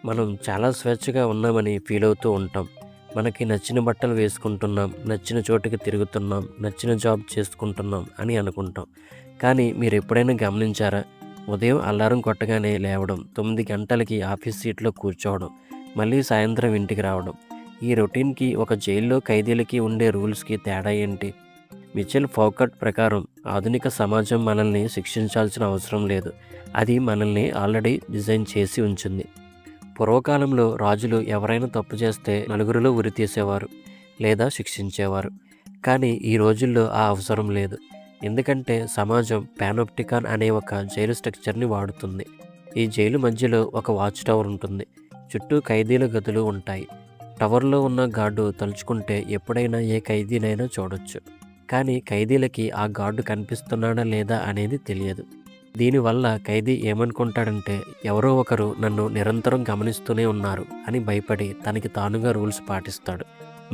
మనం చాలా స్వేచ్ఛగా ఉన్నామని ఫీల్ అవుతూ ఉంటాం. మనకి నచ్చిన బట్టలు వేసుకుంటున్నాం, నచ్చిన చోటుకి తిరుగుతున్నాం, నచ్చిన జాబ్ చేసుకుంటున్నాం అని అనుకుంటాం. కానీ మీరెప్పుడైనా గమనించారా? ఉదయం అలారం కొట్టగానే లేవడం, 9 గంటలకి ఆఫీస్ సీట్‌లో కూర్చోవడం, మళ్ళీ సాయంత్రం ఇంటికి రావడం. ఈ రొటీన్‌కి ఒక జైల్లో ఖైదీలకి ఉండే రూల్స్‌కి తేడా ఏంటి? మిచెల్ ఫౌకట్ ప్రకారం ఆధునిక సమాజం మనల్ని శిక్షించాల్సిన అవసరం లేదు. అది మనల్ని ఆల్రెడీ డిజైన్ చేసి ఉంచింది. పూర్వకాలంలో రాజులు ఎవరైనా తప్పు చేస్తే నలుగురిలో ఉరితీసేవారు లేదా శిక్షించేవారు. కానీ ఈ రోజుల్లో ఆ అవసరం లేదు. ఎందుకంటే సమాజం పానోప్టికాన్ అనే ఒక జైలు స్ట్రక్చర్ని వాడుతుంది. ఈ జైలు మధ్యలో ఒక వాచ్ టవర్ ఉంటుంది. చుట్టూ ఖైదీల గదులు ఉంటాయి. టవర్లో ఉన్న గార్డు తలుచుకుంటే ఎప్పుడైనా ఏ ఖైదీనైనా చూడొచ్చు. కానీ ఖైదీలకి ఆ గార్డు కనిపిస్తున్నాడా లేదా అనేది తెలియదు. దీనివల్ల ఖైదీ ఏమనుకుంటాడంటే ఎవరో ఒకరు నన్ను నిరంతరం గమనిస్తూనే ఉన్నారు అని భయపడి తనకి తానుగా రూల్స్ పాటిస్తాడు.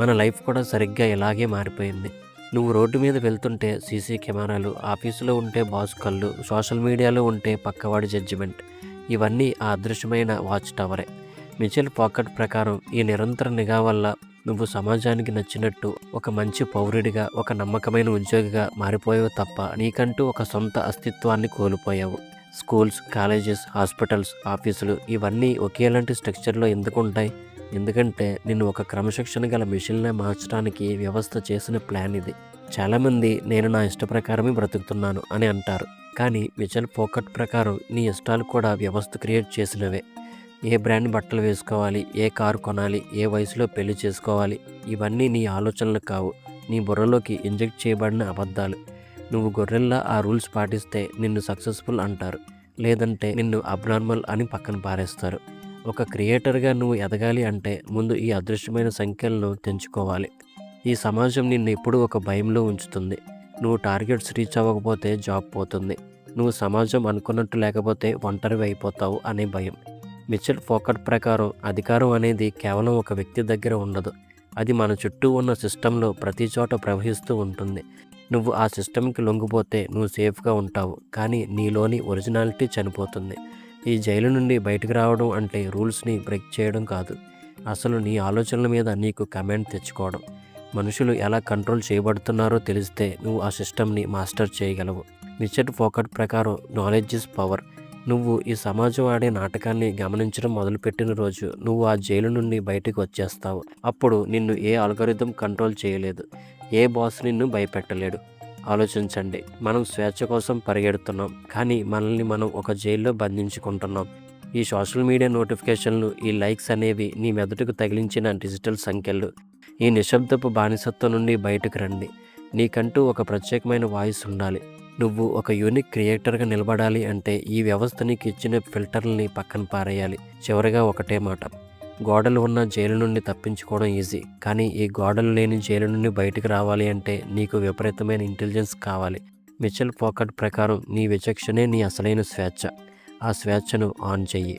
మన లైఫ్ కూడా సరిగ్గా ఇలాగే మారిపోయింది. నువ్వు రోడ్డు మీద వెళ్తుంటే సీసీ కెమెరాలు, ఆఫీసులో ఉంటే బాస్ కళ్ళు, సోషల్ మీడియాలో ఉంటే పక్కవాడి జడ్జిమెంట్, ఇవన్నీ ఆ అదృశ్యమైన వాచ్ టవరే. మిచెల్ ఫౌకట్ ప్రకారం ఈ నిరంతర నిఘా వల్ల నువ్వు సమాజానికి నచ్చినట్టు ఒక మంచి పౌరుడిగా, ఒక నమ్మకమైన ఉద్యోగిగా మారిపోయావు తప్ప నీకంటూ ఒక సొంత అస్తిత్వాన్ని కోల్పోయావు. స్కూల్స్, కాలేజెస్, హాస్పిటల్స్, ఆఫీసులు ఇవన్నీ ఒకేలాంటి స్ట్రక్చర్లో ఎందుకు ఉంటాయి? ఎందుకంటే నిన్ను ఒక క్రమశిక్షణ గల మిషన్లా మార్చడానికి వ్యవస్థ చేసిన ప్లాన్ ఇది. చాలామంది నేను నా ఇష్ట ప్రకారమే బ్రతుకుతున్నాను అని అంటారు. కానీ మిచెల్ ఫౌకట్ ప్రకారం నీ ఇష్టాలు కూడా వ్యవస్థ క్రియేట్ చేసినవే. ఏ బ్రాండ్ బట్టలు వేసుకోవాలి, ఏ కారు కొనాలి, ఏ వయసులో పెళ్లి చేసుకోవాలి, ఇవన్నీ నీ ఆలోచనలు కావు. నీ బుర్రలోకి ఇంజెక్ట్ చేయబడిన అబద్ధాలు. నువ్వు గొర్రెల్లా ఆ రూల్స్ పాటిస్తే నిన్ను సక్సెస్ఫుల్ అంటారు, లేదంటే నిన్ను అబ్నార్మల్ అని పక్కన పారేస్తారు. ఒక క్రియేటర్గా నువ్వు ఎదగాలి అంటే ముందు ఈ అదృశ్యమైన సంఖ్యలను తెంచుకోవాలి. ఈ సమాజం నిన్ను ఎప్పుడూ ఒక భయంలో ఉంచుతుంది. నువ్వు టార్గెట్స్ రీచ్ అవ్వకపోతే జాబ్ పోతుంది, నువ్వు సమాజం అనుకున్నట్టు లేకపోతే ఒంటరివి అయిపోతావు అనే భయం. మిచెల్ ఫౌకట్ ప్రకారం అధికారం అనేది కేవలం ఒక వ్యక్తి దగ్గర ఉండదు. అది మన చుట్టూ ఉన్న సిస్టంలో ప్రతి చోట ప్రవహిస్తూ ఉంటుంది. నువ్వు ఆ సిస్టమ్కి లొంగిపోతే నువ్వు సేఫ్గా ఉంటావు, కానీ నీలోని ఒరిజినాలిటీ చనిపోతుంది. ఈ జైలు నుండి బయటకు రావడం అంటే రూల్స్ని బ్రేక్ చేయడం కాదు, అసలు నీ ఆలోచనల మీద నీకు కమాండ్ తెచ్చుకోవడం. మనుషులు ఎలా కంట్రోల్ చేయబడుతున్నారో తెలిస్తే నువ్వు ఆ సిస్టమ్ని మాస్టర్ చేయగలవు. మిచెల్ ఫౌకట్ ప్రకారం నాలెడ్జ్ ఇస్ పవర్. నువ్వు ఈ సమాజం ఆడే నాటకాన్ని గమనించడం మొదలుపెట్టిన రోజు నువ్వు ఆ జైలు నుండి బయటకు వచ్చేస్తావు. అప్పుడు నిన్ను ఏ అల్గోరిథం కంట్రోల్ చేయలేదు, ఏ బాస్ నిన్ను భయపెట్టలేడు. ఆలోచించండి, మనం స్వేచ్ఛ కోసం పరిగెడుతున్నాం, కానీ మనల్ని మనం ఒక జైల్లో బంధించుకుంటున్నాం. ఈ సోషల్ మీడియా నోటిఫికేషన్లు, ఈ లైక్స్ అనేవి నీ మెదడుకు తగిలించిన డిజిటల్ సంఖ్యలు. ఈ నిశ్శబ్దపు బానిసత్వం నుండి బయటకు రండి. నీకంటూ ఒక ప్రత్యేకమైన వాయిస్ ఉండాలి. నువ్వు ఒక యూనిక్ క్రియేటర్గా నిలబడాలి అంటే ఈ వ్యవస్థ నీకు ఇచ్చిన ఫిల్టర్లని పక్కన పారేయాలి. చివరిగా ఒకటే మాట, గోడలు ఉన్న జైలు నుండి తప్పించుకోవడం ఈజీ, కానీ ఈ గోడలు లేని జైలు నుండి బయటకు రావాలి అంటే నీకు విపరీతమైన ఇంటెలిజెన్స్ కావాలి. మిచెల్ ఫౌకట్ ప్రకారం నీ విచక్షణే నీ అసలైన స్వేచ్ఛ. ఆ స్వేచ్ఛను ఆన్ చెయ్యి.